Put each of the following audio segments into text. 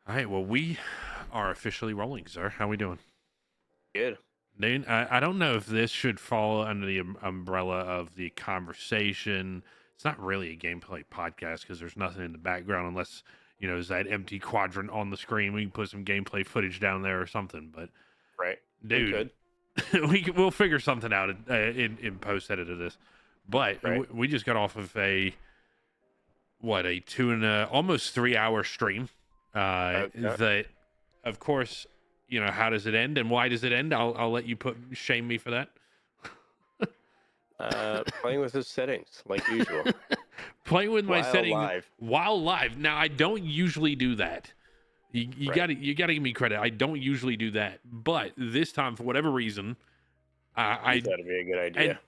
All right. Well, we are officially rolling, sir. How we doing? Good. Dude, I don't know if this should fall under the umbrella of the conversation. It's not really a gameplay podcast because there's nothing in the background unless, there's that empty quadrant on the screen. We can put some gameplay footage down there or something. But, Right. We dude, could. we'll figure something out in post edit of this. But Right. we just got off of a 2 and almost 3 hour stream. Yeah. That, of course, how does it end and why does it end? I'll let you shame me for that. Playing with his settings like usual. Playing with my While settings live. while live. Now I don't usually do that. You Right. gotta give me credit. I don't usually do that, but this time for whatever reason, I That'd be a good and idea.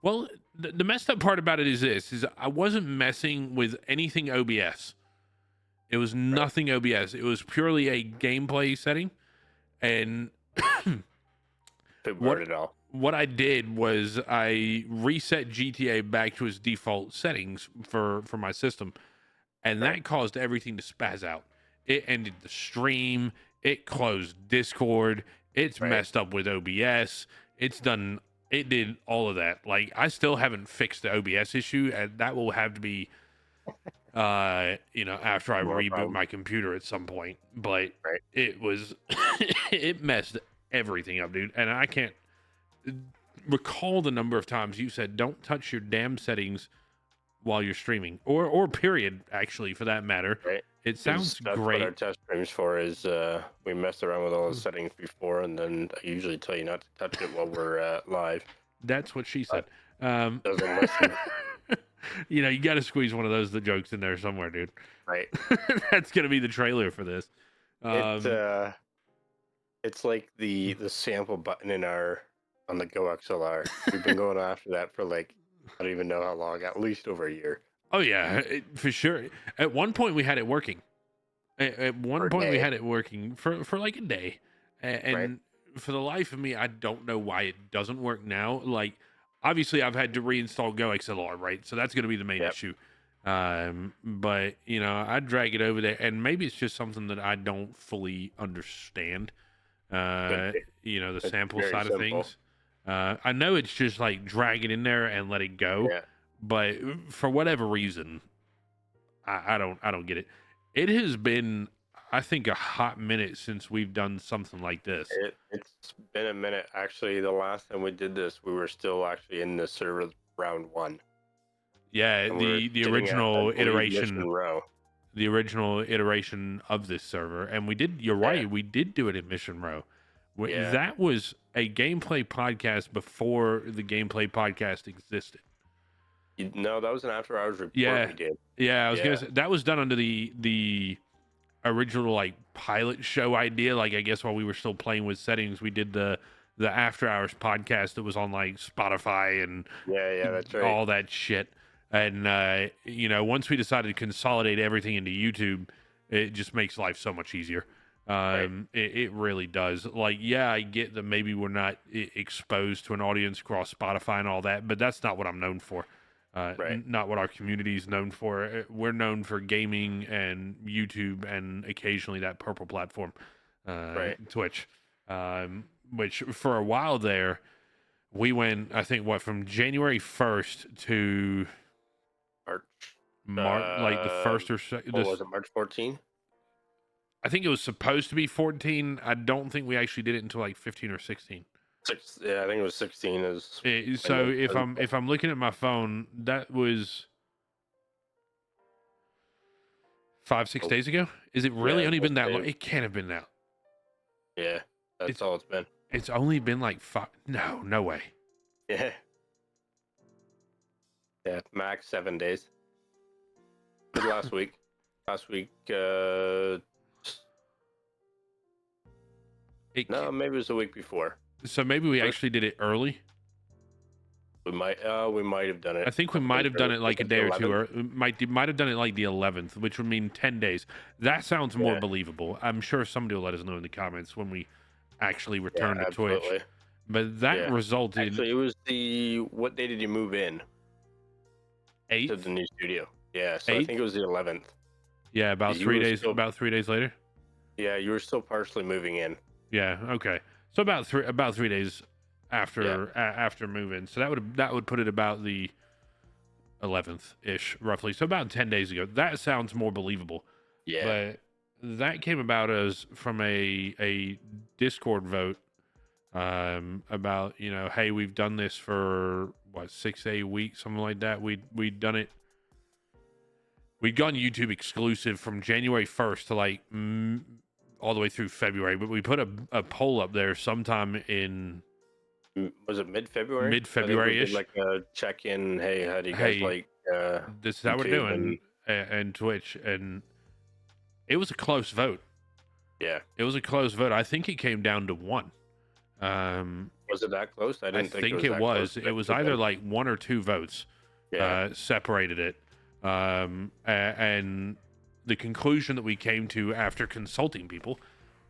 well, the messed up part about it is is I wasn't messing with anything OBS. It was Right. nothing OBS. It was purely a gameplay setting, and Subvert it all. what I did was I reset GTA back to its default settings for my system, and Right. that caused everything to spaz out. It ended the stream. It closed Discord. It's Right. messed up with OBS. It did all of that. Like I still haven't fixed the OBS issue, and that will have to be after I More reboot problem. my computer at some point. But Right. it was it messed everything up, dude. And I can't recall the number of times you said don't touch your damn settings while you're streaming, or period, actually, for that matter. Right. It 'Cause sounds that's great. what our test streams for is we messed around with all the settings before, and then I usually tell you not to touch it while we're live. That's what she said. Um, Doesn't listen. you got to squeeze one of those the jokes in there somewhere, dude. Right. That's gonna be the trailer for this. It's like the sample button on the Go XLR. We've been going after that for like I don't even know how long, at least over a year. Oh yeah, for sure. At one point we had it working. At one For a point we day. had it working for like a day, and Right. for the life of me, I don't know why it doesn't work now. Like, obviously, I've had to reinstall Go XLR, right? So that's going to be the main Yep. issue. But I drag it over there, and maybe it's just something that I don't fully understand. Could be. The It's sample very side of simple. things. I know it's just like drag it in there and let it go, Yeah. but for whatever reason, I don't get it. It has been, I think, a hot minute since we've done something like this. It's been a minute. Actually, the last time we did this, we were still actually in the server round 1. Yeah, And we were the sitting at, original I believe, iteration, Mission Row. the original iteration of this server, and we did. You're Yeah. right, we did do it at Mission Row. Yeah. That was a gameplay podcast before the gameplay podcast existed. No, that was an after hours report Yeah. we did. Yeah, I was gonna Yeah. say that was done under the original like pilot show idea. Like I guess while we were still playing with settings, we did the after hours podcast that was on like Spotify and Yeah, that's right. all that shit. And once we decided to consolidate everything into YouTube, it just makes life so much easier. It really does. Like, yeah, I get that maybe we're not exposed to an audience across Spotify and all that, but that's not what I'm known for. Right. Not what our community is known for. We're known for gaming and YouTube and occasionally that purple platform, Right. Twitch. Which for a while there, we went, I think, from January 1st to March. like the first or second. What was it, March 14? I think it was supposed to be 14. I don't think we actually did it until like 15 or 16. Yeah, I think it was 16. Is So know- if I'm looking at my phone, that was 5-6 days ago. Is it really Yeah, only been that that's long? it. It can't have been that. Yeah, that's It's- all it's been. It's only been like 5. No way. Yeah. Yeah, max 7 days. Did last week. Last week, no, maybe it was the week before. So maybe we First- actually did it early. We might have done it. I think we might have done it like a day or two. 11th. Or might have done it like the 11th, which would mean 10 days. That sounds more Yeah. believable. I'm sure somebody will let us know in the comments when we actually return to absolutely. Twitch. But that Yeah. resulted Actually, it was what day did you move in to 8th. the new studio? Yeah, so I 8th? think it was the 11th. Yeah, about You 3 were days. still- About 3 days later. Yeah, you were still partially moving in. Yeah. Okay. So about 3 days Yeah. after moving. So that would put it about the 11th ish, roughly. So about 10 days ago. That sounds more believable. Yeah. But that came about as from a Discord vote about, hey, we've done this for what, 6 8 weeks, something like that. We'd done it. We'd gone YouTube exclusive from January 1st to like all the way through February, but we put a poll up there sometime in Was it mid-February? mid I think we February did ish. like a check-in. Hey, how do you guys Hey, like this is how we're YouTube? And doing, and Twitch, and it was a close vote. yeah, It was a close vote. I think it came down to one. was it that close? I I didn't think it think was it that close. was. But It it was could have either been. like one or two votes Yeah. separated it. And the conclusion that we came to after consulting people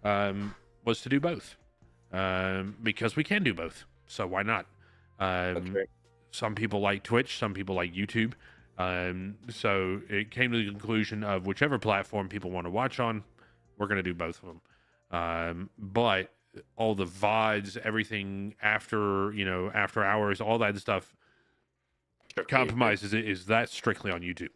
was to do both, because we can do both. So why not? That's right. Some people like Twitch, some people like YouTube. So it came to the conclusion of whichever platform people want to watch on, we're going to do both of them. But all the VODs, everything after, after hours, all that stuff, Strictly YouTube. compromises it is that strictly on YouTube.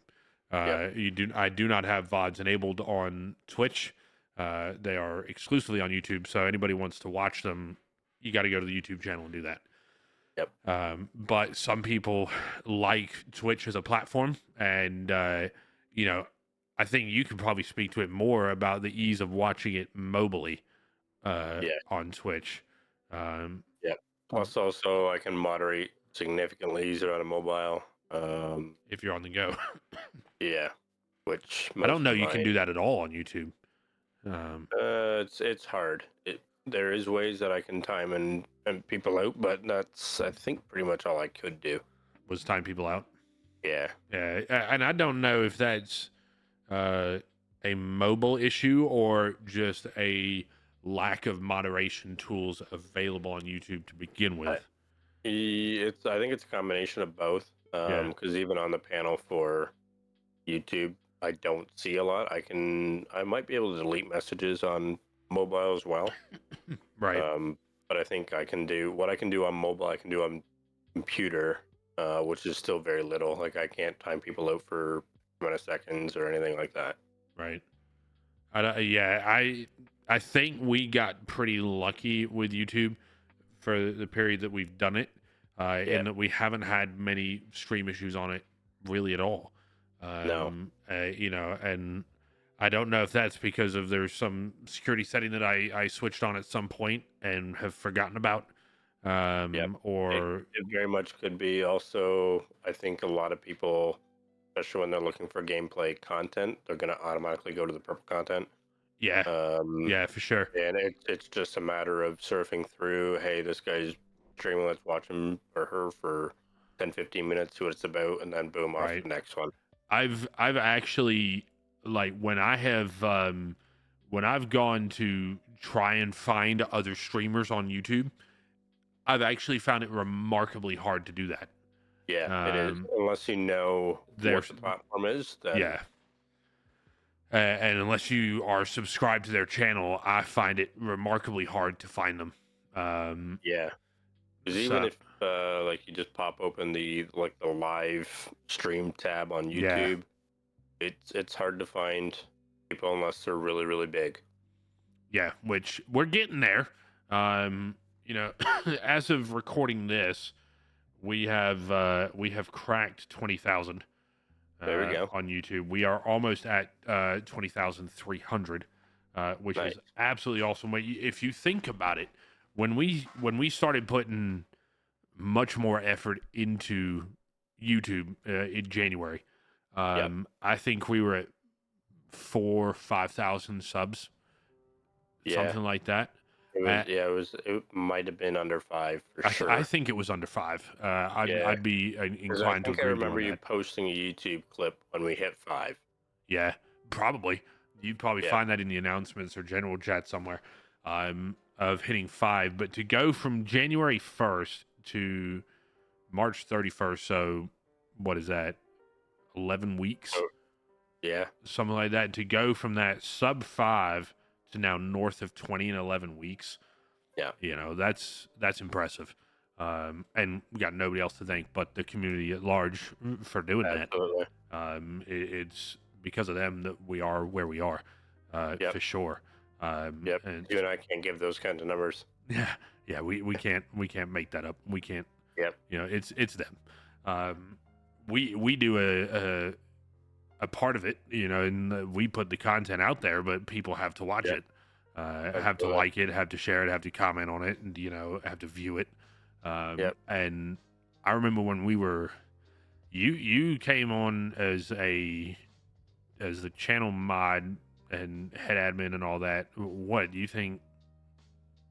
Yep. I do not have VODs enabled on Twitch. They are exclusively on YouTube. So anybody wants to watch them, you got to go to the YouTube channel and do that. Yep. But some people like Twitch as a platform, and I think you can probably speak to it more about the ease of watching it mobily Yeah. on Twitch. Yep. Plus, also, I can moderate significantly easier on a mobile. If you're on the go. Yeah. Which I don't most know of you can my do that at all on YouTube. it's hard. There is ways that I can time and people out, but that's I think pretty much all I could do. Was time people out. Yeah. Yeah, and I don't know if that's a mobile issue or just a lack of moderation tools available on YouTube to begin with. I think it's a combination of both. Yeah. Because even on the panel for YouTube, I don't see a lot. I might be able to delete messages on mobile as well. Right. But I think I can do what I can do on mobile. I can do on computer, which is still very little. Like I can't time people out for amount of seconds or anything like that. Right. I think we got pretty lucky with YouTube for the period that we've done it, in that we haven't had many stream issues on it really at all. No. And I don't know if that's because of there's some security setting that I switched on at some point and have forgotten about. Or It very much could be. Also, I think a lot of people, especially when they're looking for gameplay content, they're going to automatically go to the purple content. yeah, yeah, for sure. And it's just a matter of surfing through, hey, this guy's streaming, let's watch him or her for 10, 15 minutes, see what it's about, and then boom, off to Right. the next one. I've actually, like, when I've gone to try and find other streamers on YouTube, I've actually found it remarkably hard to do that. Yeah, it is. Unless you know what there's- the platform is, then Yeah. And unless you are subscribed to their channel, I find it remarkably hard to find them. yeah. Because even if like you just pop open the live stream tab on Yeah. YouTube, it's hard to find people unless they're really, really big. Yeah, which we're getting there. As of recording this, we have cracked 20,000. There we go. On YouTube. We are almost at 20,300, which Nice. is absolutely awesome. If you think about it, when we started putting much more effort into YouTube in January, I think we were at 4,000-5,000 subs, something like that. It might have been under 5 for sure. I think it was under 5. I'd be 'Cause inclined to agree I with you remember on you that. posting a YouTube clip when we hit 5. Yeah, probably. You'd probably Yeah. find that in the announcements or general chat somewhere, of hitting 5. But to go from January 1st to March 31st, so what is that? 11 weeks? Oh. Yeah. Something like that. To go from that sub 5 to now north of 20 in 11 weeks. Yeah. You know, that's impressive. And we got nobody else to thank but the community at large for doing that. Absolutely. It's because of them that we are where we are, Yep. for sure. Yep. And You and I can't give those kinds of numbers. yeah, we can't make that up. We can't. Yep. You know, it's them. We do a part of it, you know, and we put the content out there, but people have to watch Yep. it, have to Absolutely. like it, have to share it, have to comment on it, and you know, have to view it. Yep. And I remember when we were, you came on as the channel mod and head admin and all that. What do you think?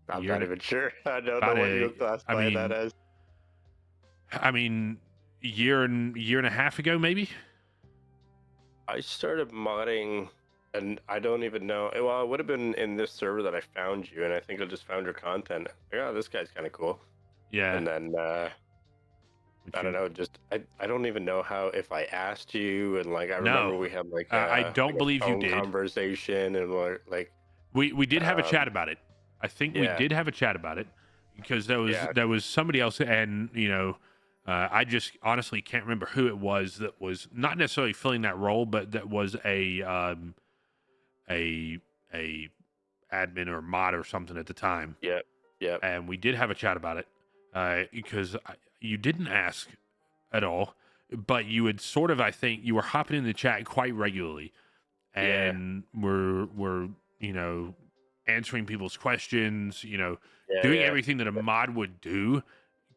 I'm You're not even sure. I don't know about what you'll a- classify that mean, as. I mean, year and a half ago, maybe. I started modding, and I don't even know. Well, it would have been in this server that I found you, and I think I just found your content. Like, oh, this guy's kind of cool. Yeah. And then I don't know. Just I don't even know how if I asked you, and like I remember No, we had like I don't like a believe you phone did. conversation, and like We did have a chat um, about it. I think we yeah, did have a chat about it because yeah, there was somebody else, and you know, I just honestly can't remember who it was that was not necessarily filling that role, but that was a admin or mod or something at the time, yeah, yeah, and we did have a chat about it because you didn't ask at all, but you would sort of, I think, you were hopping in the chat quite regularly, yeah, and we're you know, answering people's questions, you know, yeah, doing yeah, everything that a mod would do yeah.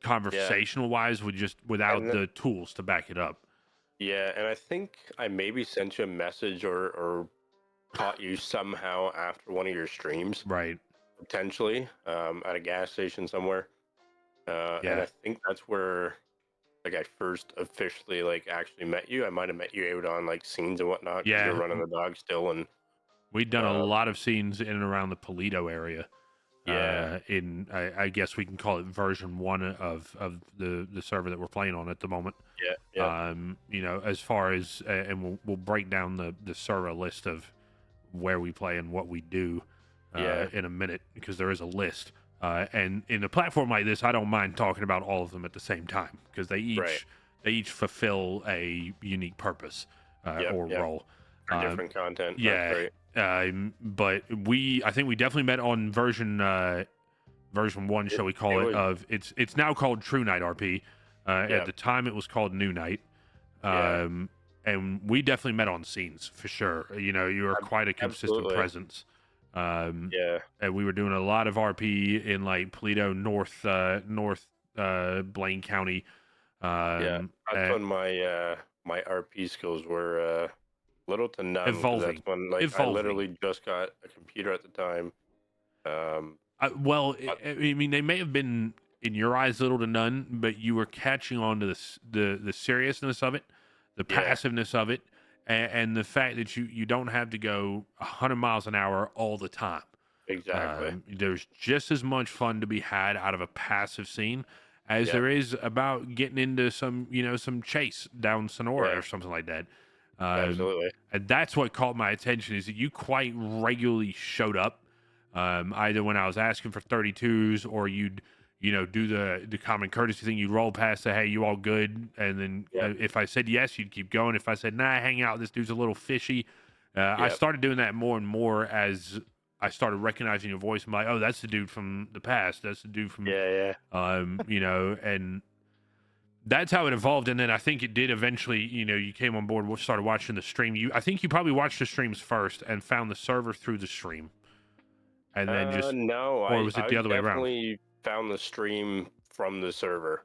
conversational wise with just without And the tools to back it up. yeah, and I think I maybe sent you a message or caught you somehow after one of your streams, Right. potentially, at a gas station somewhere. And Yeah. I think that's where like I first officially like actually met you. I might have met you out on like scenes and whatnot because you're Yeah. running the dog still, and We'd done a um, lot of scenes in and around the Polito area. yeah, In I guess we can call it version one of the server that we're playing on at the moment. yeah, yeah, You know, as far as and we'll break down the server list of where we play and what we do yeah, in a minute because there is a list. And in a platform like this, I don't mind talking about all of them at the same time because right, they each fulfill a unique purpose yep, or yep, role. for different content. That's Yeah, great. but I think we definitely met on version one, shall we call It it? was, Of it's now called True Night RP. At yeah, the time, it was called New Night. yeah, And we definitely met on scenes for sure. You know, you were quite a consistent absolutely, presence. yeah, And we were doing a lot of RP in like Polito, North Blaine County. yeah. That's And when my RP skills were little to none because that's evolving, when like I evolving. literally just got a computer at the time. Um, Well, but I mean, they may have been in your eyes little to none, but you were catching on to the seriousness of it, the yeah, passiveness of it, and the fact that you don't have to go 100 miles an hour all the time. exactly. There's just as much fun to be had out of a passive scene as Yep, there is about getting into some, you know, some chase down Sonora yeah, or something like that. Um, absolutely. and that's what caught my attention is that you quite regularly showed up, either when I was asking for 32s or you'd, you know, do the common courtesy thing. You'd roll past, say, "Hey, you all good?" And then Yep, if I said yes, you'd keep going. If I said, "Nah, hang out. This dude's a little fishy," I yep, started doing that more and more as I started recognizing your voice. I'm like, "Oh, that's the dude from the past. That's the dude from," yeah, yeah, you know, and that's how it evolved. And then I think it did eventually, you know, you came on board, started watching the stream. I think you probably watched the streams first and found the server through the stream, and then just, No, or I was it I the other way around? definitely found the stream from the server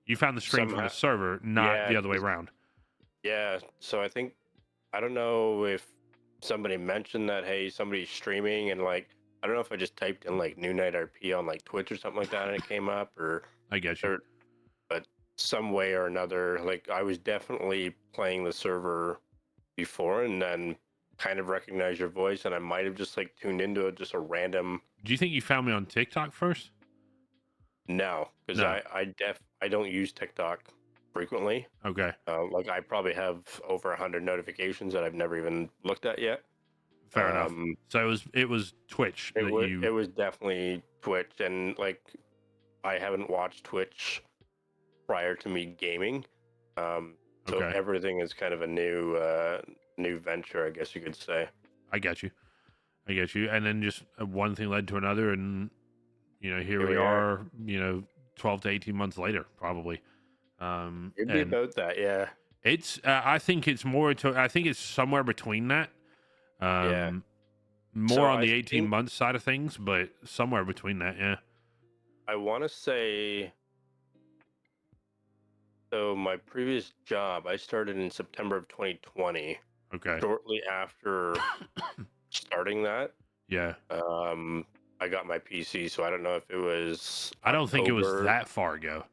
You found the stream from somehow. the server, not Yeah, the other way around. yeah. So I think I don't know if somebody mentioned that hey, somebody's streaming, and like I don't know if I just typed in like New Night RP on like Twitch or something like that, and it came up, I get you. or but some way or another, like I was definitely playing the server before, and then kind of recognized your voice, and I might have just like tuned into it, just a random. Do you think you found me on TikTok first? No, because No. I don't use TikTok frequently. Okay. Like I probably have over 100 notifications that I've never even looked at yet. Fair enough. So it was Twitch that you. It was definitely Twitch, and like I haven't watched Twitch prior to me gaming. So Okay. everything is kind of a new venture, I guess you could say. I get you. I get you. And then just one thing led to another, and here we are. 12 to 18 months later, probably. It'd be And about that, yeah. it's. I think it's more to. I think it's somewhere between that. Yeah. More So on I the 18 think months side of things, but somewhere between that. Yeah. I want to say so. My previous job, I started in September of 2020. Okay. Shortly after starting that, Yeah. I got my PC. So I don't know if it was I don't think it was October. that far ago.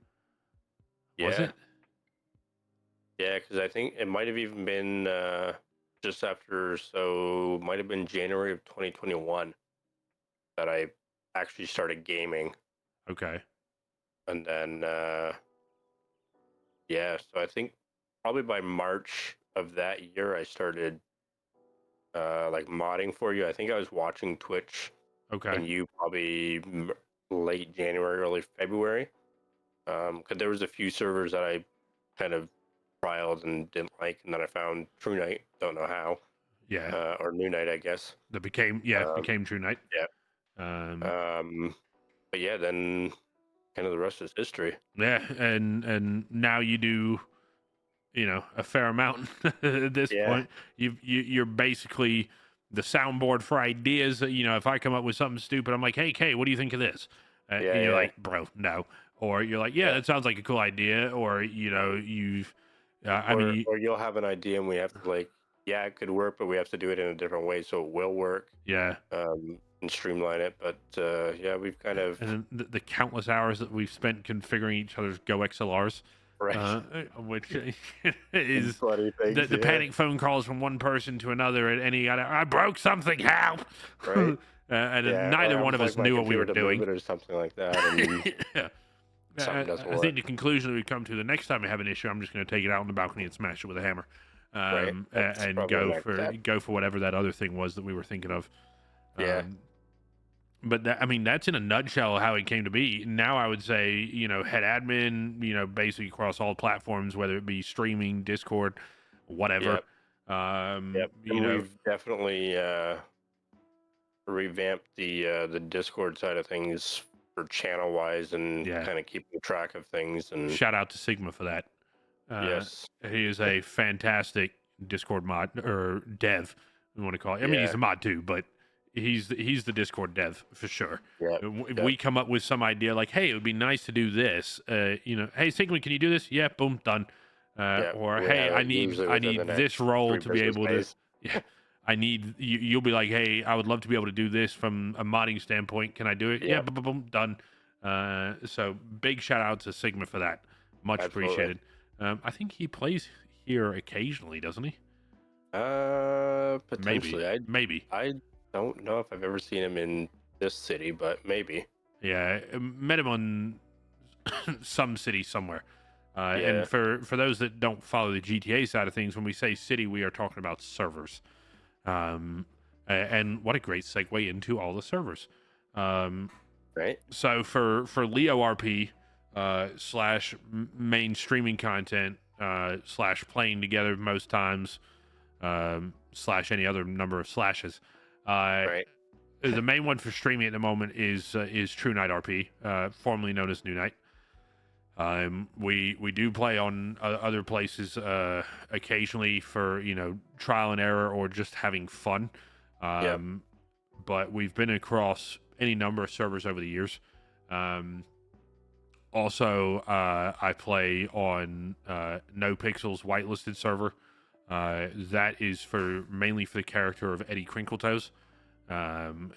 Was Yeah, it? yeah, because I think it might have even been just after. So might have been January of 2021 that I actually started gaming, Okay. and then yeah. So I think probably by March of that year, I started like modding for you. I think I was watching Twitch Okay. and you probably late January, early February. Because there was a few servers that I kind of trialed and didn't like, and then I found True Night. Don't know how, Yeah. or New Night, I guess. That became Um, became True Night. yeah. Um, But yeah, then kind of the rest is history. yeah, and now you do, a fair amount at this Yeah. point. You're basically the soundboard for ideas. If I come up with something stupid, I'm like, hey, Kay, what do you think of this? Yeah. And you're Yeah. like, bro, no. Or you're like, yeah, Yeah. that sounds like a cool idea. Or you've, I mean, Or you'll have an idea and we have to like, yeah, it could work, but we have to do it in a different way so it will work. yeah. And streamline it. But yeah, we've kind of And then the countless hours that we've spent configuring each other's Go XLRs, right. which is Funny things, the yeah. panic phone calls from one person to another, and he got, I broke something, help! Right. And Yeah, neither or one I'm of us like my knew what we were computer to move doing. it or something like that, and Yeah. something doesn't I work. think the conclusion that we come to the next time we have an issue, I'm just going to take it out on the balcony and smash it with a hammer, Right. That's and probably the go next step. for whatever that other thing was that we were thinking of. Yeah. But that's in a nutshell how it came to be. Now I would say, head admin, basically across all platforms, whether it be streaming, Discord, whatever. Yep. Yep. And we've definitely revamped the Discord side of things for channel wise and Yeah. kind of keeping track of things. And Shout out to Sigma for that. yes, He is a fantastic Discord mod or dev, we want to call it. I mean, he's Yeah. a mod too, but he's the Discord dev for sure. yeah, If we come up with some idea like, hey, it would be nice to do this, hey, Sigma, can you do this? Yeah, boom, done. Or we hey, have I it need usually I within the need next this role 3 to be business able days. to. Yeah, I need you. You'll be like, hey, I would love to be able to do this from a modding standpoint. Can I do it? Yeah, Yep. boom, boom, boom, done. So big shout out to Sigma for that. Much Absolutely. appreciated. I think he plays here occasionally, doesn't he? Potentially. Maybe. I don't know if I've ever seen him in this city, but maybe. Yeah, met him on some city somewhere. Yeah. And for those that don't follow the GTA side of things, when we say city, we are talking about servers. And what a great segue into all the servers. Right. So for Leo RP slash main streaming content slash playing together most times slash any other number of slashes. Right. The main one for streaming at the moment is True Night RP, formerly known as New Night. We do play on other places occasionally for trial and error or just having fun. But we've been across any number of servers over the years. Also, I play on No Pixels whitelisted server. That is mainly for the character of Eddie Crinkletoes,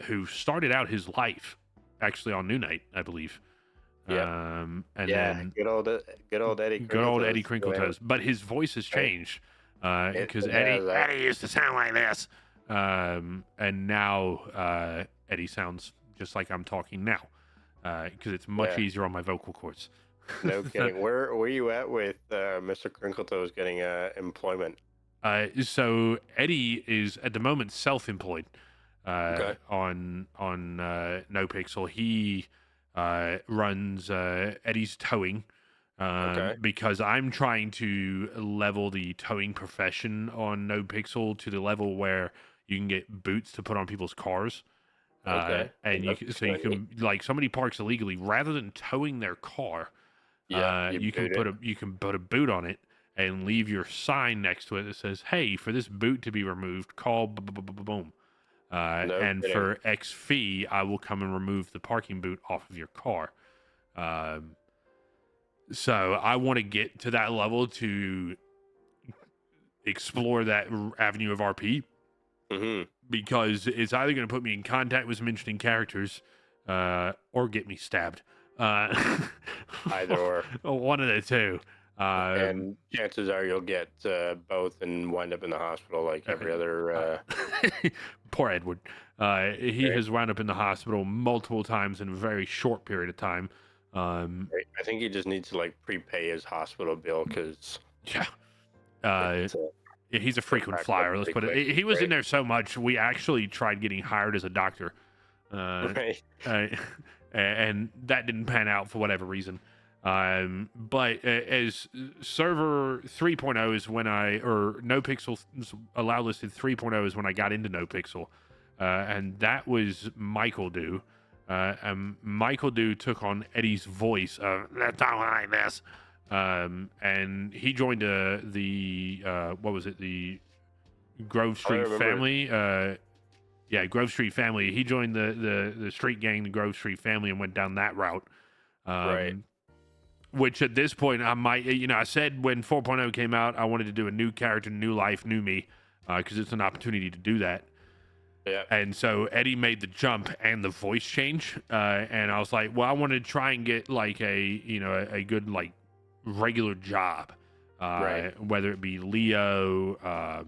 who started out his life actually on New Night, I believe. Yeah. And Yeah. then Good old Eddie. good old Eddie Crinkletoes. Crinkletoes, but his voice has Right. changed because It has, Eddie used to sound like this, and now Eddie sounds just like I'm talking now because it's much Yeah. easier on my vocal cords. No kidding. Where were you at with Mr. Crinkletoes getting employment? So Eddie is at the moment self-employed Okay. on NoPixel. He runs Eddie's Towing Okay. because I'm trying to level the towing profession on NoPixel to the level where you can get boots to put on people's cars. Okay. And That's so kind you of neat. can, like, somebody parks illegally, rather than towing their car, Yeah. You you can boot it. put a boot on it and leave your sign next to it that says, "Hey, for this boot to be removed, call boom." No And kidding. for X fee, I will come and remove the parking boot off of your car. Um, so I want to get to that level to explore that avenue of RP Hmm. because it's either going to put me in contact with some interesting characters or get me stabbed. Uh, Either or. one of the two. Um, And chances are you'll get both and wind up in the hospital like every other. uh, poor Edward. He Right, has wound up in the hospital multiple times in a very short period of time. Um, right. I think he just needs to like prepay his hospital bill because yeah. Uh, it he's a can frequent rack up flyer. Let's pretty put it. quick. He was in Right, there so much. We actually tried getting hired as a doctor. right. Uh, and that didn't pan out for whatever reason. But as server 3.0 is when or NoPixel allow listed 3.0 is when I got into NoPixel, and that was Michael Do. And Michael Do took on Eddie's voice. That's not like this. And he joined what was it? The Grove I Street remember. family. Yeah, Grove Street family. He joined the street gang, the Grove Street family, and went down that route. Right. Um, which at this point, I might, I said when 4.0 came out, I wanted to do a new character, new life, new me, because it's an opportunity to do that. Yeah. And so Eddie made the jump and the voice change, and I was like, well, I want to try and get like a good like regular job, Right. whether it be Leo,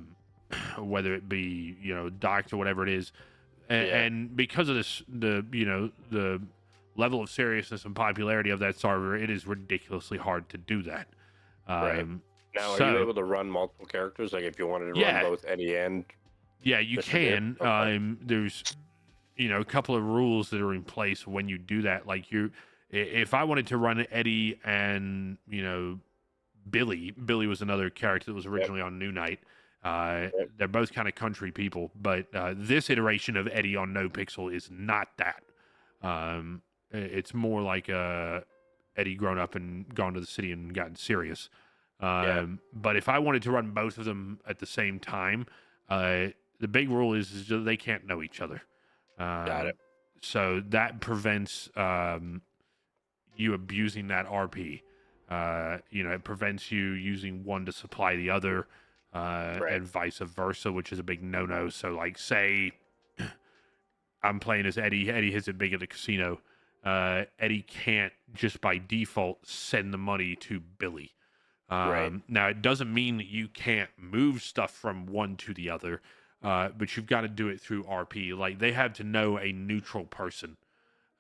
whether it be doctor, whatever it is, Yeah. and because of this, the level of seriousness and popularity of that server, it is ridiculously hard to do that. Right. Um, Now, are you so able to run multiple characters? Like, if you wanted to run yeah, both Eddie and yeah, you Mr. Beer? can. Okay. There's a couple of rules that are in place when you do that. Like if I wanted to run Eddie and Billy was another character that was Yep. originally on New Night. Yep. They're both kind of country people, but this iteration of Eddie on NoPixel is not that. It's more like Eddie grown up and gone to the city and gotten serious. Yeah. But if I wanted to run both of them at the same time, the big rule is that they can't know each other. Got it. So that prevents you abusing that RP. It prevents you using one to supply the other, Right. and vice versa, which is a big no-no. So, like, say I'm playing as Eddie. Eddie hits it big at the casino. Eddie can't just by default send the money to Billy. Right. Now, it doesn't mean that you can't move stuff from one to the other, but you've got to do it through RP. Like, they have to know a neutral person.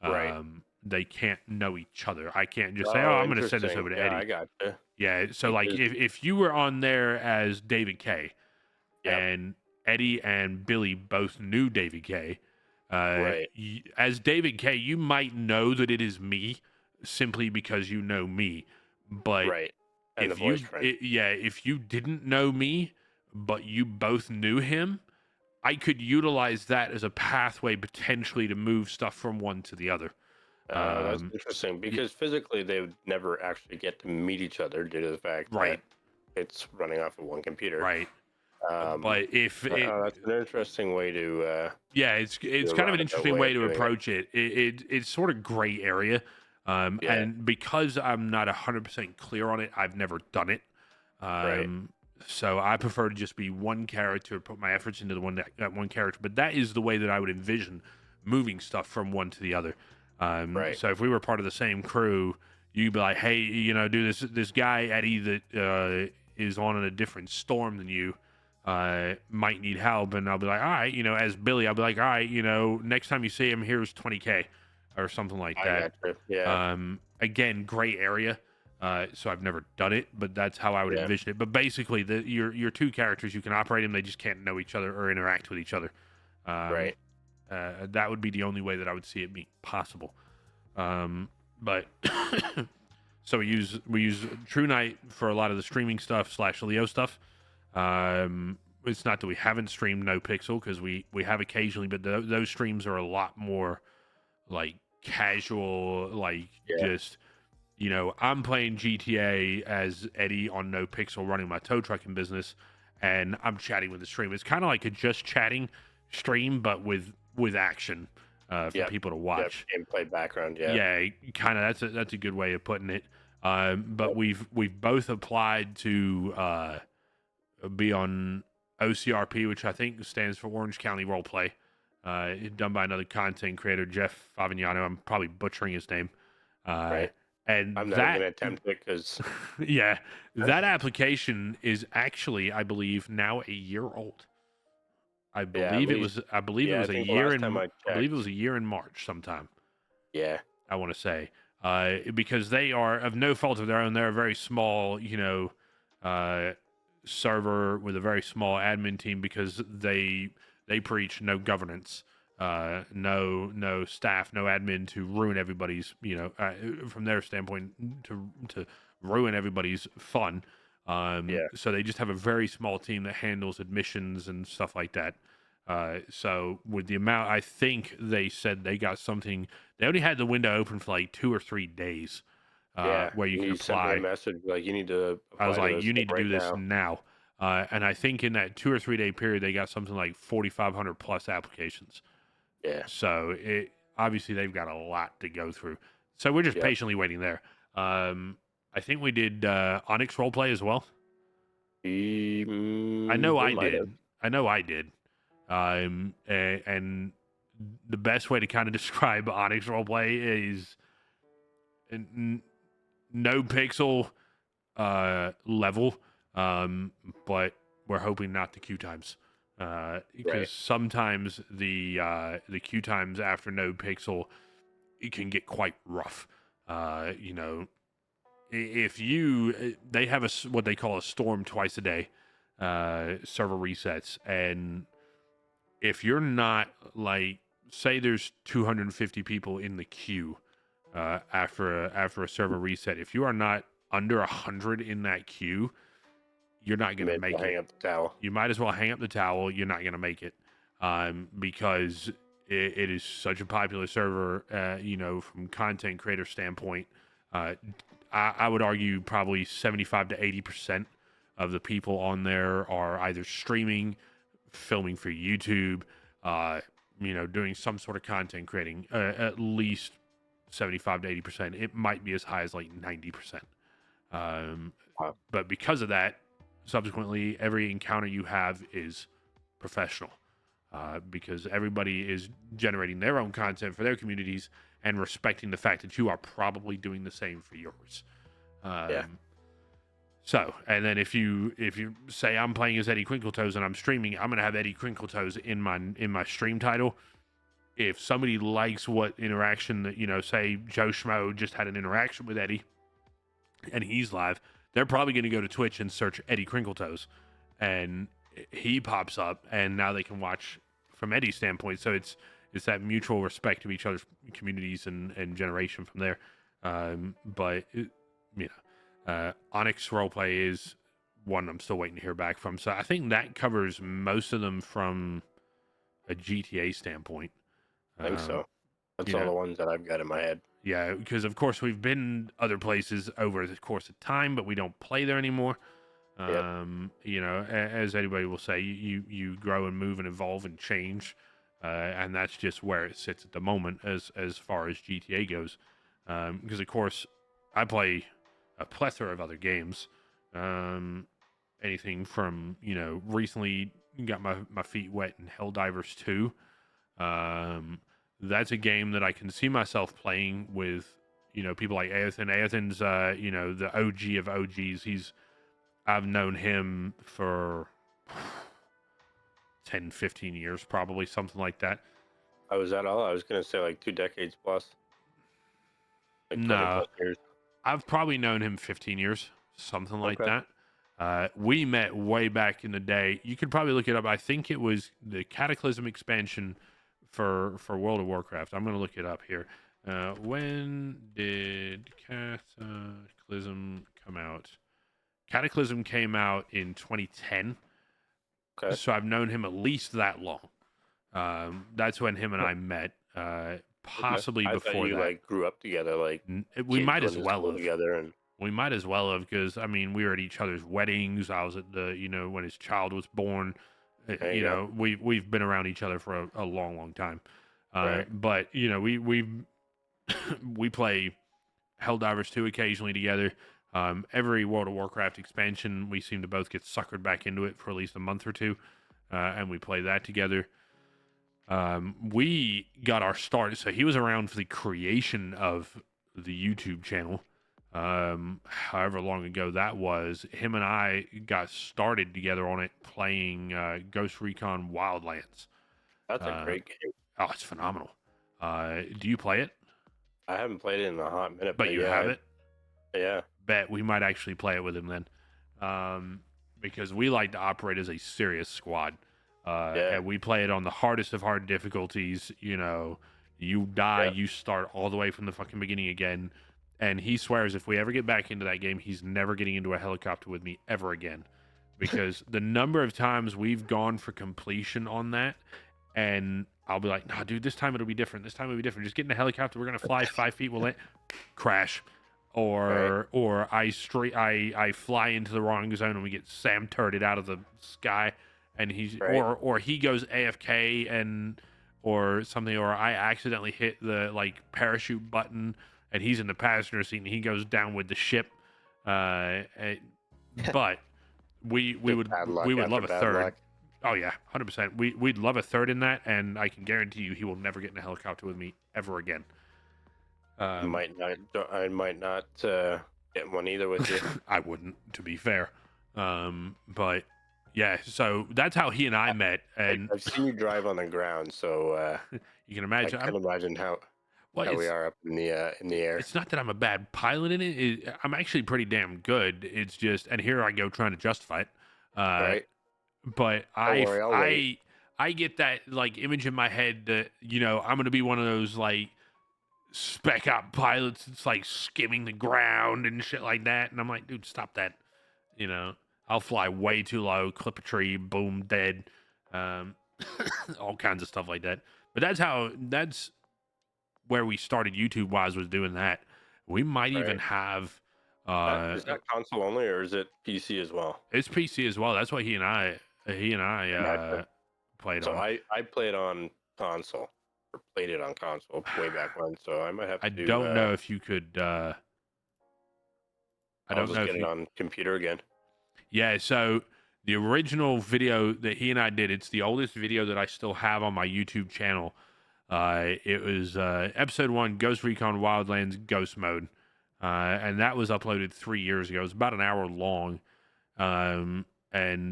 Right. They can't know each other. I can't just say, "Oh, Oh, I'm going to send this interesting. over to Yeah, I Eddie." gotcha. Yeah. So, like, Because, if you were on there as David K, yep. and Eddie and Billy both knew David K, Right. as David K, you might know that it is me simply because you know me. But Right. And the if you, voice print. if you didn't know me, but you both knew him, I could utilize that as a pathway potentially to move stuff from one to the other. That's Um, interesting y- because physically they would never actually get to meet each other due to the fact that right, it's running off of one computer. right. Um, But if it, that's an interesting way to yeah, it's do a kind of an roundabout interesting way way of to doing it. approach it. It's sort of gray area, Yeah. and because I'm not 100% clear on it, I've never done it. Right. So I prefer to just be one character, put my efforts into that one character. But that is the way that I would envision moving stuff from one to the other. Right. So if we were part of the same crew, you'd be like, hey, dude, this guy Eddie that is on a different storm than you might need help, and I'll be like, all right, as Billy, I'll be like, all right, next time you see him, here's 20K or something like I that. gotcha. Yeah. Again, gray area. So I've never done it, but that's how I would Yeah. envision it. But basically, your two characters, you can operate them; they just can't know each other or interact with each other. Um, Right. that would be the only way that I would see it being possible. But so we use True Night for a lot of the streaming stuff / Leo stuff. It's not that we haven't streamed No Pixel, because we have occasionally, but those streams are a lot more like casual, like Yeah. just, I'm playing GTA as Eddie on No Pixel, running my tow trucking business, and I'm chatting with the stream. It's kind of like a just chatting stream, but with action for Yep. people to Yep. watch. Gameplay background. Yeah. Yeah, kind of. That's a good way of putting it. But Yep. we've both applied to be on OCRP, which I think stands for Orange County Roleplay. Done by another content creator, Jeff Favignano. I'm probably butchering his name. Right. And I'm not that, gonna attempt it because yeah, that application is actually, I believe, now a year old. I yeah, at believe it least was. I believe it yeah. I was a think the year last in. time I I believe it checked. was a year in March sometime. Yeah. I want to say, because they are of no fault of their own. They're a very small, uh, server with a very small admin team, because they preach no governance, no staff, no admin, to ruin everybody's, from their standpoint, to ruin everybody's fun. Yeah. So they just have a very small team that handles admissions and stuff like that. So with the amount, I think they said they got something. They only had the window open for like 2 or 3 days, Yeah. where you And can you sent me a apply. message like you need to I was apply to like, this you thing need to right do this now. now. And I think in that 2 or 3 day period, they got something like 4,500 plus applications. Yeah. So obviously they've got a lot to go through. So we're just Yep. patiently waiting there. I think we did Onyx roleplay as well. I know We I might have. did. I know I did. And the best way to kind of describe Onyx roleplay is no pixel level, but we're hoping not the queue times, because Right. sometimes the queue times after no pixel, it can get quite rough. If they have what they call a storm twice a day, server resets, and if you're not, like, say there's 250 people in the queue after a server reset, if you are not under 100 in that queue, you're not You going to may as well make hang it. up the towel. You might as well hang up the towel. You're not going to make it, because it is such a popular server. From content creator standpoint, I would argue probably 75 to 80% of the people on there are either streaming, filming for YouTube, doing some sort of content creating. At least 75 to 80%. It might be as high as like 90%. Wow. But because of that, subsequently, every encounter you have is professional, because everybody is generating their own content for their communities and respecting the fact that you are probably doing the same for yours. Yeah. So, and then if you say I'm playing as Eddie Crinkletoes and I'm streaming, I'm gonna have Eddie Crinkletoes in my stream title. If somebody likes what interaction that, say Joe Schmo just had an interaction with Eddie and he's live, they're probably going to go to Twitch and search Eddie Crinkletoes, and he pops up, and now they can watch from Eddie's standpoint. So it's that mutual respect of each other's communities and generation from there. But Onyx roleplay is one I'm still waiting to hear back from. So I think that covers most of them from a GTA standpoint. I think so. That's you all know, the ones that I've got in my head. Yeah, because of course we've been other places over the course of time, but we don't play there anymore. Yep. As anybody will say, you grow and move and evolve and change, and that's just where it sits at the moment as far as GTA goes. Because of course, I play a plethora of other games. Anything from recently got my feet wet in Helldivers 2. That's a game that I can see myself playing with, people like Aethan. Aethan's, the OG of OGs. I've known him for 10, 15 years, probably, something like that. Oh, was that all? I was gonna say like 2 decades plus. Like 20 No, plus years. I've probably known him 15 years, something like Okay. that. We met way back in the day. You could probably look it up. I think it was the Cataclysm expansion for World of Warcraft. I'm going to look it up here. When did Cataclysm come out? Cataclysm came out in 2010. Okay. So I've known him at least that long. That's when him and Huh. I met. Okay. Possibly I thought before you that. like grew up together, like We kids might went as to well school have. together, and We might as well have, because I mean, we were at each other's weddings. I was at the, when his child was born. there you go. We've been around each other for a long, long time. Right. But we we play Helldivers 2 occasionally together. Every World of Warcraft expansion, we seem to both get suckered back into it for at least a month or two, and we play that together. We got our start. So he was around for the creation of the YouTube channel. However long ago that was, him and I got started together on it playing Ghost Recon Wildlands. That's a Uh, great game. oh, it's phenomenal. Do you play it? I haven't played it in a hot minute, But but you have it? yeah, Bet we might actually play it with him then. Because we like to operate as a serious squad. yeah, And we play it on the hardest of hard difficulties. You die, yeah. you start all the way from the fucking beginning again. And he swears if we ever get back into that game, he's never getting into a helicopter with me ever again. Because the number of times we've gone for completion on that, and I'll be like, "No, dude, this time it'll be different. This time it'll be different. Just get in a helicopter. We're gonna fly 5 feet. We'll crash." Right. Or I fly into the wrong zone and we get Sam turreted out of the sky, and Right. or he goes AFK and or something, or I accidentally hit the parachute button and he's in the passenger seat and he goes down with the ship. Eh, but we Just would bad luck we would after love a bad third. luck. Oh yeah, 100%. We'd love a third in that, and I can guarantee you he will never get in a helicopter with me ever again. I might not get one either with you. I wouldn't, to be fair. But yeah, so that's how he and I met, and I've seen you drive on the ground, so you can I imagine. can imagine Well, how we are up in the air. it's not that I'm a bad pilot in it. I'm actually pretty damn good. It's just, and here I go trying to justify it. Uh, Right. but Don't worry, I'll wait. I get that image in my head that I'm gonna be one of those spec op pilots that's skimming the ground and shit like that, and I'm like, dude, stop that. I'll fly way too low, clip a tree, boom, dead. um all kinds of stuff like that. But that's where we started YouTube wise, was doing that. We might even Right. have Is that console only, or is it PC as well? it's PC as well. That's what he and I Gotcha. played So on. I played on console, or played it on console way back when. So I might have I to. don't know if you could I I'll don't just know get if it you on computer again. Yeah, so the original video that he and I did, it's the oldest video that I still have on my YouTube channel. It was episode 1, Ghost Recon Wildlands Ghost Mode. And that was uploaded 3 years ago. It was about an hour long. And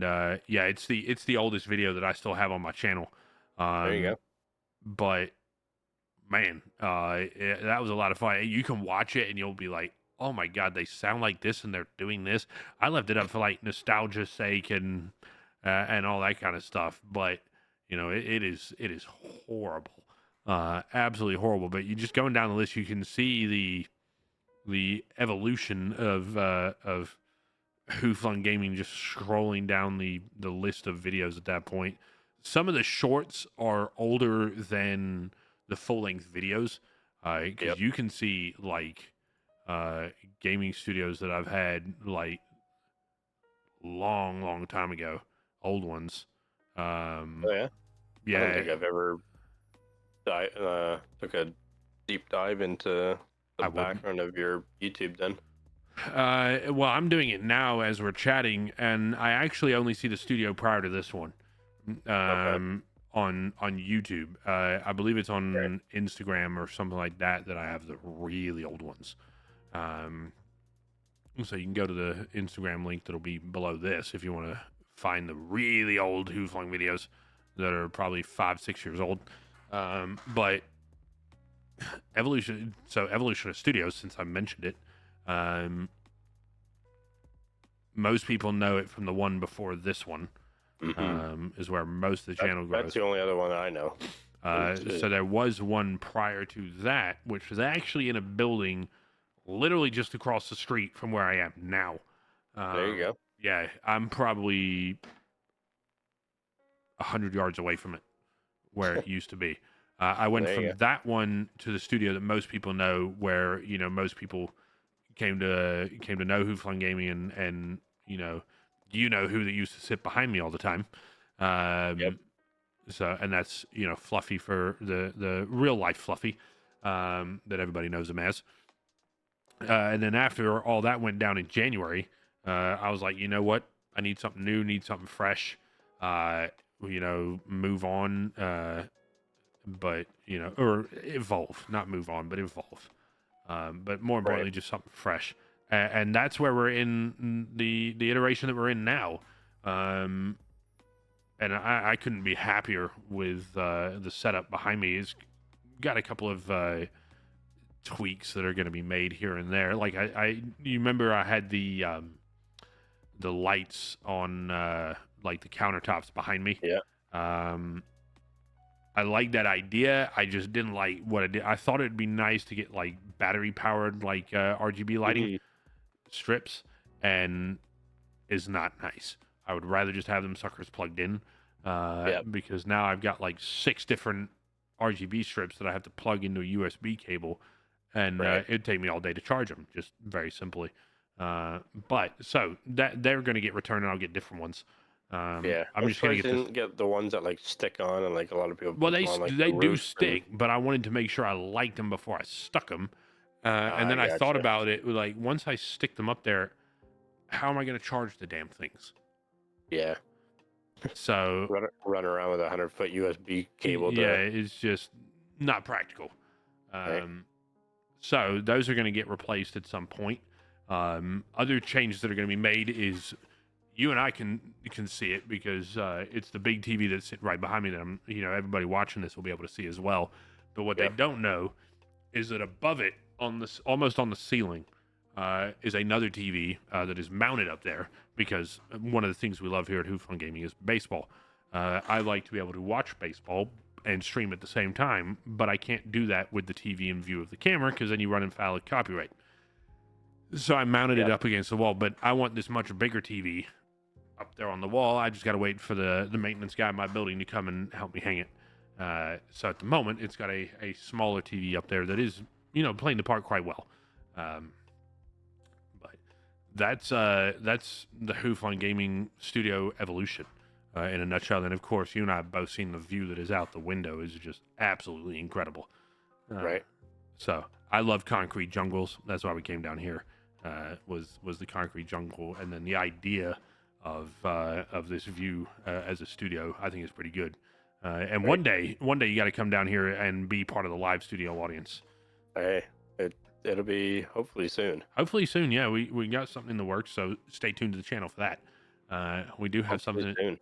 yeah, it's the oldest video that I still have on my channel. There you go. But man, that was a lot of fun. You can watch it and you'll be like, "Oh my god, they sound like this and they're doing this." I left it up for nostalgia's sake and all that kind of stuff. But it is horrible, absolutely horrible. But you just going down the list, you can see the evolution of Who Flung Gaming, just scrolling down the list of videos at that point. Some of the shorts are older than the full length videos, because Yep. you can see gaming studios that I've had long, long time ago, old ones. Oh yeah. I don't Yeah, think I've ever took a deep dive into the I wouldn't. background of your YouTube then. Well, I'm doing it now as we're chatting, and I actually only see the studio prior to this one. Okay. On YouTube. I believe it's on Right. Instagram or something like that I have the really old ones. Um, so you can go to the Instagram link that'll be below this if you want to find the really old Who Flung videos that are probably 5-6 years old. But Evolution of Studios, since I mentioned it, Um, most people know it from the one before this one. Is where most of the channel grows. That's the only other one I know. So there was one prior to that, which was actually in a building literally just across the street from where I am now. There you go. Yeah, I'm probably 100 yards away from it, where it used to be. I went from that one to the studio that most people know, where most people came to know Who Flung Gaming, and who that used to sit behind me all the time. Yep. So, and that's Fluffy, for the real life Fluffy, that everybody knows him as. And then after all that went down in January, I was like, you know what? I need something new, need something fresh. Move on. But or evolve, not move on, but evolve. But more importantly, just something fresh. And that's where we're in the iteration that we're in now. And I couldn't be happier with the setup behind me. It's got a couple of tweaks that are going to be made here and there. Like you remember I had the lights on like the countertops behind me. Yeah. I like that idea. I just didn't like what it did. I thought it'd be nice to get like battery powered like RGB lighting strips, and is not nice. I would rather just have them suckers plugged in, because now I've got like 6 different RGB strips that I have to plug into a USB cable, and it'd take me all day to charge them, just very simply. But so that they're going to get returned, and I'll get different ones. I'm just gonna get the ones that like stick on, and like a lot of people. Well, they do stick, but I wanted to make sure I liked them before I stuck them. And then I thought about it, like once I stick them up there, how am I going to charge the damn things? Yeah. So run around with a 100-foot USB cable. Yeah, it's just not practical. So those are going to get replaced at some point. Other changes that are going to be made is, you and I can see it because it's the big TV that's sitting right behind me that I'm, everybody watching this will be able to see as well. But what they don't know is that above it, almost on the ceiling, is another TV that is mounted up there, because one of the things we love here at Who Flung Gaming is baseball. I like to be able to watch baseball and stream at the same time, but I can't do that with the TV in view of the camera, because then you run afoul of copyright. So I mounted it up against the wall, but I want this much bigger TV up there on the wall. I just got to wait for the maintenance guy in my building to come and help me hang it. So at the moment, it's got a smaller TV up there that is, playing the part quite well. But that's the Who Flung Gaming studio evolution in a nutshell. And of course, you and I have both seen the view that is out the window is just absolutely incredible. Right. So I love concrete jungles. That's why we came down here. Was the concrete jungle, and then the idea of this view as a studio, I think is pretty good. And one day you got to come down here and be part of the live studio audience. Hey, it'll be hopefully soon. Hopefully soon, yeah. We got something in the works, so stay tuned to the channel for that. We do have something soon.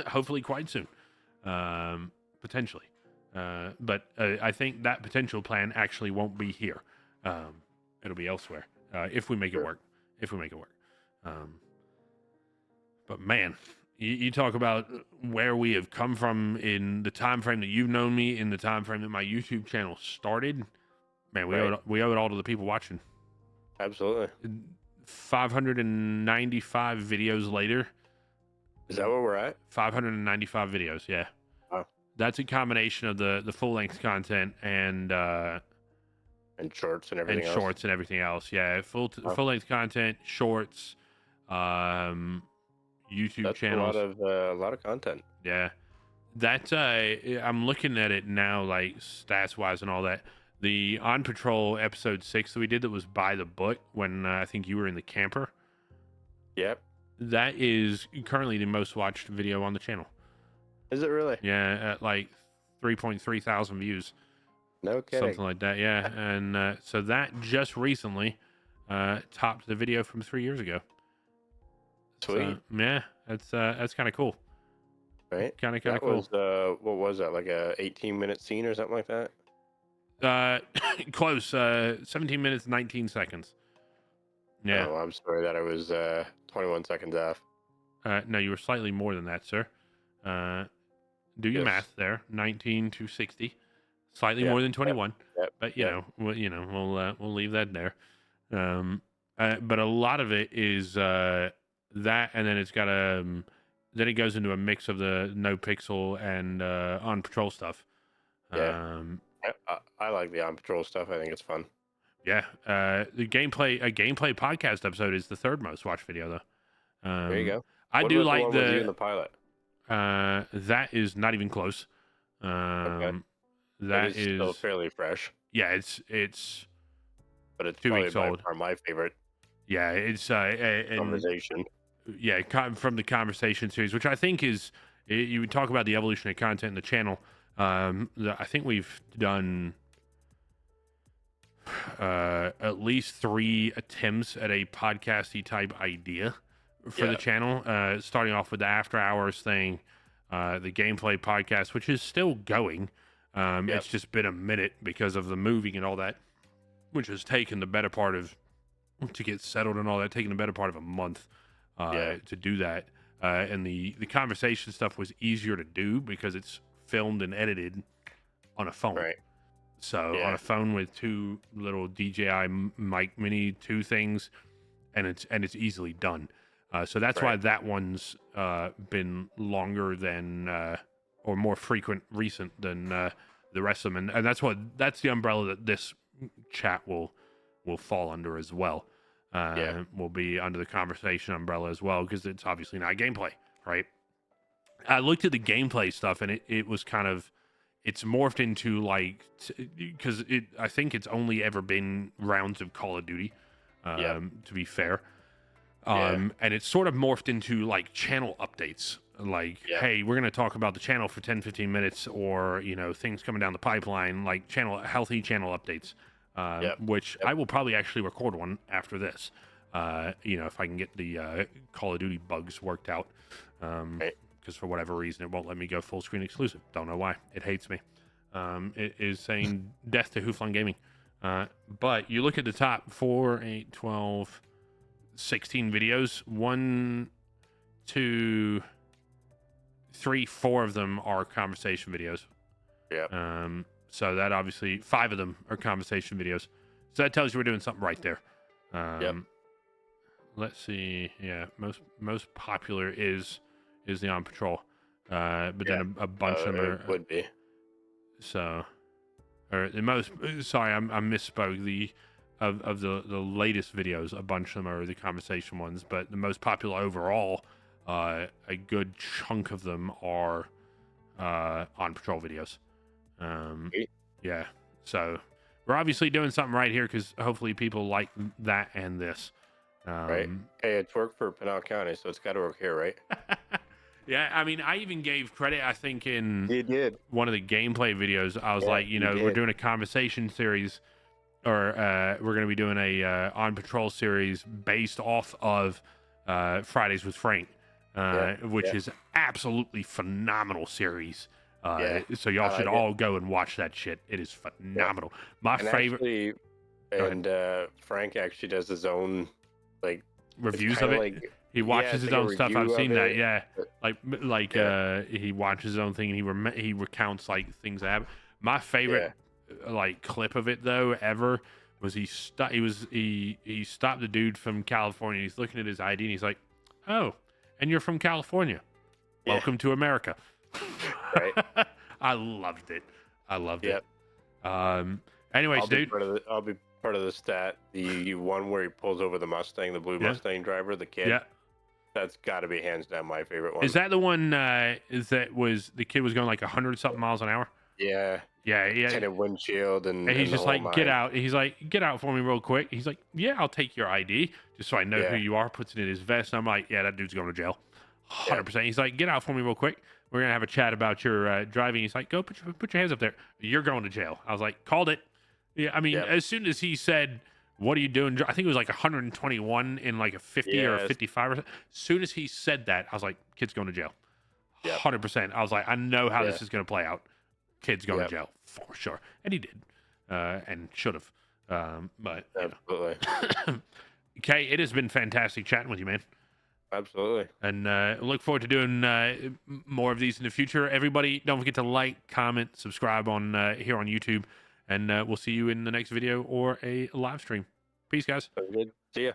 hopefully quite soon, potentially. But I think that potential plan actually won't be here. It'll be elsewhere if we make it work. But man, you talk about where we have come from in the time frame that you've known me, in the time frame that my YouTube channel started. Man, we owe it all to the people watching. Absolutely. 595 videos later. Is that where we're at? 595 videos, yeah. Wow. That's a combination of the full length content and shorts and everything else. Shorts and everything else, yeah. Full length content, shorts, YouTube channels. A lot of content. Yeah, that's I'm looking at it now, like stats wise and all that. The On Patrol episode 6 that we did, that was by the book, when I think you were in the camper. Yep. That is currently the most watched video on the channel. Is it really? Yeah, at like 3.3 thousand views. No kidding. Something like that, yeah. And so that just recently topped the video from 3 years ago. Sweet. So, yeah, that's kind of cool. Right. Kind of cool. What was that? Like a 18-minute scene or something like that? Close. 17 minutes 19 seconds. Yeah. Oh, I'm sorry that I was 21 seconds off. No, you were slightly more than that, sir. Uh, do your Yes. math there. 19 to 60, slightly Yep. more than Yep. 21. Yep. But Yep. we'll leave that there. Um, but a lot of it is that, and then it's got then it goes into a mix of the no pixel and on patrol stuff. Yeah. Um, I like the on patrol stuff. I think it's fun. yeah, the gameplay podcast episode is the third most watched video though. There you go. I What do about the like one with you and the pilot? that is not even close. Okay. It That is still is fairly fresh, yeah, it's but it's 2 probably weeks by old. far my favorite Yeah, it's and conversation. yeah, from the conversation series, which I think is you would talk about the evolution of content in the channel. I think we've done at least 3 attempts at a podcasty type idea for the Yeah. channel. Starting off with the after hours thing, the gameplay podcast, which is still going. Yep. It's just been a minute because of the moving and all that, which has taken the better part of to get settled and all that, taking the better part of a month to do that. And the conversation stuff was easier to do because it's filmed and edited on a phone. Right. So Yeah. on a phone with 2 little DJI mic mini 2 things, and it's easily done. So that's why Right. that one's been longer than or more frequent recent than the rest of them, and that's the umbrella that this chat will fall under as well. Will be under the conversation umbrella as well because it's obviously not gameplay, right? I looked at the gameplay stuff and it was kind of it's morphed into like because I think it's only ever been rounds of Call of Duty, to be fair. And it's sort of morphed into like channel updates. Like, hey, we're going to talk about the channel for 10, 15 minutes or, things coming down the pipeline, like healthy channel updates, which I will probably actually record one after this, if I can get the Call of Duty bugs worked out. Because for whatever reason, it won't let me go full screen exclusive. Don't know why. It hates me. It is saying death to Hooflon Gaming. But you look at the top 4, 8, 12... 16 videos. 1, 2, 3, 4 of them are conversation videos. Yeah. So that obviously 5 of them are conversation videos. So that tells you we're doing something right there. Let's see. Yeah, most popular is the On Patrol. But then a bunch of them are would be. So, or the most. Sorry, I misspoke. The of the latest videos, a bunch of them are the conversation ones, but the most popular overall, a good chunk of them are on patrol videos. Yeah, so we're obviously doing something right here because hopefully people like that and this. Right. Hey, it's worked for Pinal County, so it's got to work here, right? Yeah, I mean, I even gave credit, I think, in You did. one of the gameplay videos. I was like, we're did. doing a conversation series, or we're going to be doing a on patrol series based off of Fridays with Frank, which is absolutely phenomenal series. So y'all should all go and watch that shit. It is phenomenal. My favorite. Actually, Frank actually does his own reviews of it. He watches his own stuff. I've seen that. Yeah, he watches his own thing and he recounts like things that happen. My favorite clip of it though ever was he stopped the dude from California. He's looking at his ID and he's like, "Oh, and you're from California? Welcome to America." Right. I loved it. Yep. Anyways, dude, I'll be part of the stat. The one where he pulls over the Mustang, the blue Mustang driver, the kid. Yeah. That's got to be hands down my favorite one. Is that the one? Was the kid was going like 100-something miles an hour? Yeah. Yeah. Tinted windshield and he's just like, mind. "Get out." He's like, "Get out for me real quick." He's like, "Yeah, I'll take your ID just so I know who you are." Puts it in his vest. And I'm like, "Yeah, that dude's going to jail, 100%." He's like, "Get out for me real quick. We're gonna have a chat about your driving." He's like, "Go put your hands up there. You're going to jail." I was like, "Called it." Yeah, I mean, as soon as he said, "What are you doing?" I think it was like 121 in like a 50 or a 55 or something. As soon as he said that, I was like, "Kid's going to jail, 100%." I was like, "I know how this is gonna play out. Kid's going to jail for sure," and he did, and should have. But absolutely. Kay, it has been fantastic chatting with you, man. Absolutely. And look forward to doing more of these in the future. Everybody, don't forget to like, comment, subscribe on here on YouTube, and we'll see you in the next video or a live stream. Peace, guys. Sounds good. See ya.